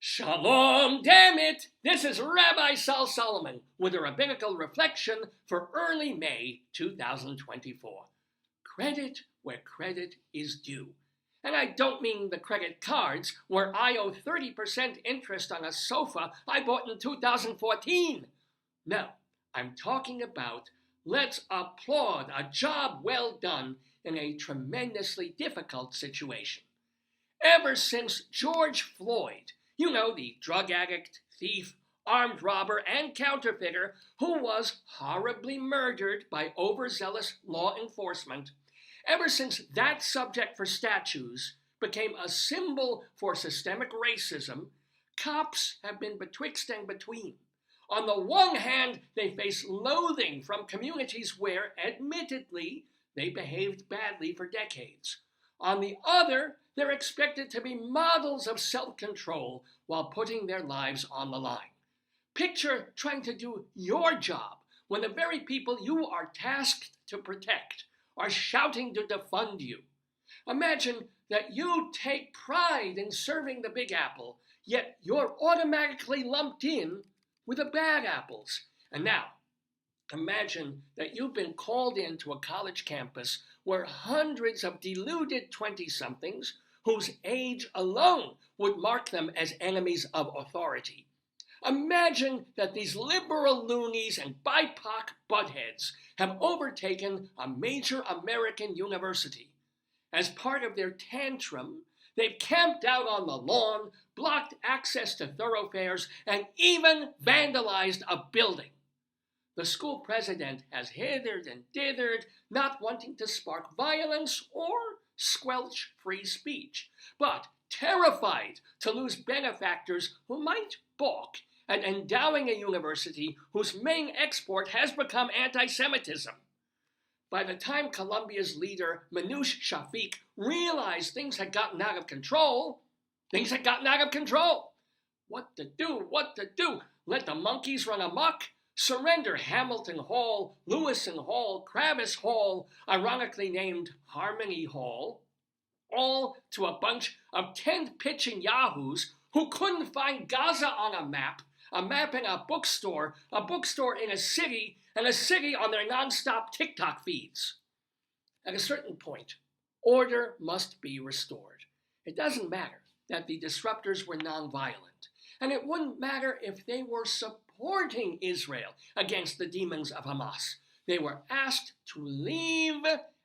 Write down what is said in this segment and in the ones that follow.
Shalom Dammit! This is Rabbi Sol Solomon with a Rabbinical Reflection for early May 2024. Credit where credit is due. And I don't mean the credit cards where I owe 30% interest on a sofa I bought in 2014. No, I'm talking about let's applaud a job well done in a tremendously difficult situation. Ever since George Floyd, you know, the drug addict, thief, armed robber, and counterfeiter who was horribly murdered by overzealous law enforcement, ever since that subject for statues became a symbol for systemic racism, cops have been betwixt and between. On the one hand, they face loathing from communities where, admittedly, they behaved badly for decades. On the other, they're expected to be models of self-control while putting their lives on the line. Picture trying to do your job when the very people you are tasked to protect are shouting to defund you. Imagine that you take pride in serving the Big Apple, yet you're automatically lumped in with the bad apples. And now, imagine that you've been called into a college campus where hundreds of deluded 20-somethings, whose age alone would mark them as enemies of authority. Imagine that these liberal loonies and BIPOC buttheads have overtaken a major American university. As part of their tantrum, they've camped out on the lawn, blocked access to thoroughfares, and even vandalized a building. The school president has hithered and dithered, not wanting to spark violence or squelch free speech, but terrified to lose benefactors who might balk at endowing a university whose main export has become anti-Semitism. By the time Columbia's leader, Manoush Shafiq, realized things had gotten out of control, What to do? Let the monkeys run amok? Surrender Hamilton Hall, Lewison Hall, Kravis Hall, ironically named Harmony Hall, all to a bunch of tent-pitching yahoos who couldn't find Gaza on a map in a bookstore in a city, and a city on their non-stop TikTok feeds. At a certain point, order must be restored. It doesn't matter that the disruptors were nonviolent, and it wouldn't matter if they were supporting Israel against the demons of Hamas. They were asked to leave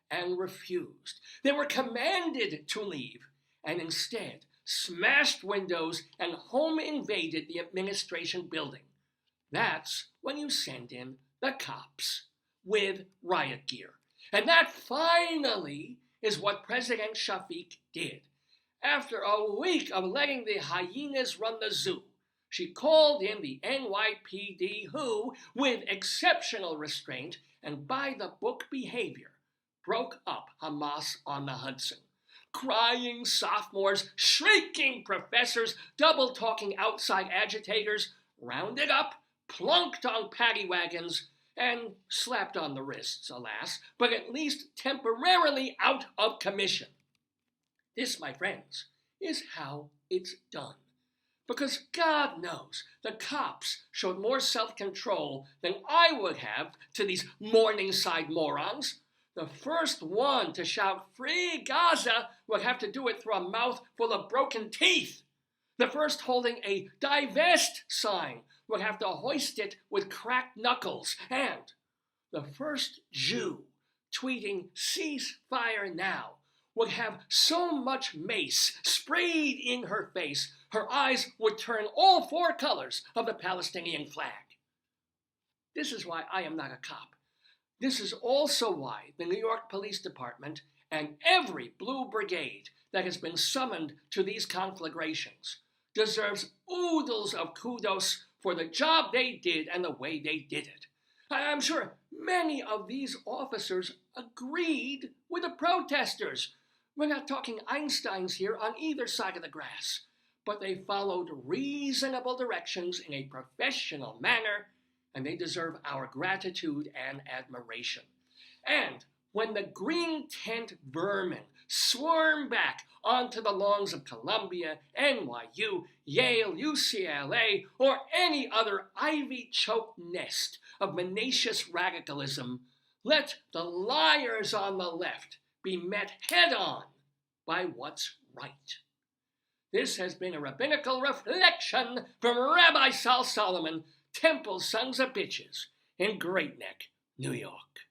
and refused. They were commanded to leave and instead smashed windows and home invaded the administration building. That's when you send in the cops with riot gear. And that finally is what President Shafiq did. After a week of letting the hyenas run the zoo, she called in the NYPD who, with exceptional restraint and by-the-book behavior, broke up Hamas on the Hudson. Crying sophomores, shrieking professors, double-talking outside agitators, rounded up, plunked on paddy wagons, and slapped on the wrists, alas, but at least temporarily out of commission. This, my friends, is how it's done. Because God knows the cops showed more self-control than I would have to these Morningside morons. The first one to shout "Free Gaza" would have to do it through a mouth full of broken teeth. The first holding a "Divest" sign would have to hoist it with cracked knuckles. And the first Jew tweeting "Cease fire now" would have so much mace sprayed in her face, her eyes would turn all four colors of the Palestinian flag. This is why I am not a cop. This is also why the New York Police Department and every Blue Brigade that has been summoned to these conflagrations deserves oodles of kudos for the job they did and the way they did it. I'm sure many of these officers agreed with the protesters. We're not talking Einsteins here on either side of the grass, but they followed reasonable directions in a professional manner, and they deserve our gratitude and admiration. And when the green tent vermin swarm back onto the lawns of Columbia, NYU, Yale, UCLA, or any other ivy-choked nest of mendacious radicalism, let the liars on the left be met head-on by what's right. This has been a Rabbinical Reflection from Rabbi Sol Solomon, Temple Sons of Bitches in Great Neck, New York.